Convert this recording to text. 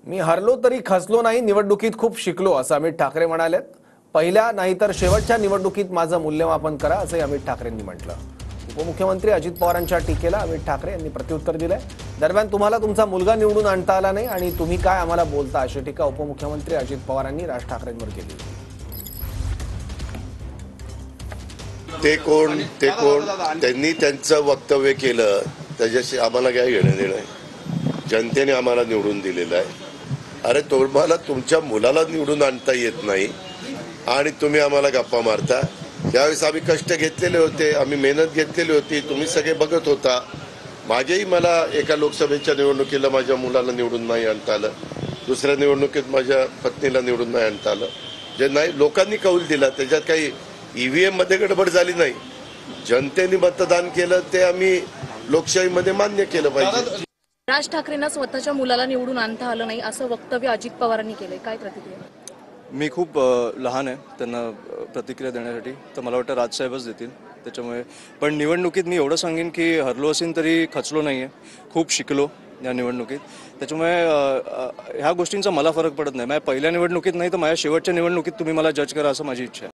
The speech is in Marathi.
मी हरलो तरी खचलो नाही, निवडणुकीत खूप शिकलो असं अमित ठाकरे म्हणालेत। पहिल्या नाही तर शेवटच्या निवडणुकीत माझं मूल्यमापन करा असं अमित ठाकरेंनी म्हटलं। उपमुख्यमंत्री अजित पवारांच्या टीकेला अमित ठाकरे यांनी प्रत्युत्तर दिलंय। दरम्यान तुम्हाला तुमचा मुलगा निवडून आणता आला नाही आणि तुम्ही काय आम्हाला बोलता अशी टीका उपमुख्यमंत्री अजित पवारांनी राज ठाकरेंवर केली। ते कोण त्यांनी त्यांचं वक्तव्य केलं त्याच्याशी आम्हाला काय घेणं देणं आहे? जनतेने आम्हाला निवडून दिलेलं आहे। अरे तुम्हाला तुमच्या मुलाला निवडून आणता येत नाही आणि तुम्ही आम्हाला गप्पा मारता। त्यावेळेस आम्ही कष्ट घेतलेले होते, आम्ही मेहनत घेतलेली होती, तुम्ही सगळे बघत होता। मला एका लोकसभेच्या निवडणुकीला माझ्या मुलाला निवडून नाही आणता आलं, दुसऱ्या निवडणुकीत माझ्या पत्नीला निवडून नाही आणता आलं। जे नाही लोकांनी कौल दिला त्याच्यात काही ईव्हीएम मध्ये गडबड झाली नाही। जनतेने मतदान केलं ते आम्ही लोकशाहीमध्ये मान्य केलं पाहिजे। राज ठाकरेंना स्वतःच्या मुलाला निवडून आणता आलं नाही असं वक्तव्य अजित पवारांनी केलंय, काय प्रतिक्रिया? मी खूप लहान आहे त्यांना प्रतिक्रिया देण्यासाठी, तर मला वाटतं राजसाहेबच देतील। त्याच्यामुळे पण निवडणुकीत मी एवढं सांगेन की हरलो असेल तरी खचलो नाही आहे, खूप शिकलो या निवडणुकीत। त्याच्यामुळे ह्या गोष्टींचा मला फरक पडत नाही। माझ्या पहिल्या निवडणुकीत नाही तर माझ्या शेवटच्या निवडणुकीत तुम्ही मला जज करा असं माझी इच्छा आहे।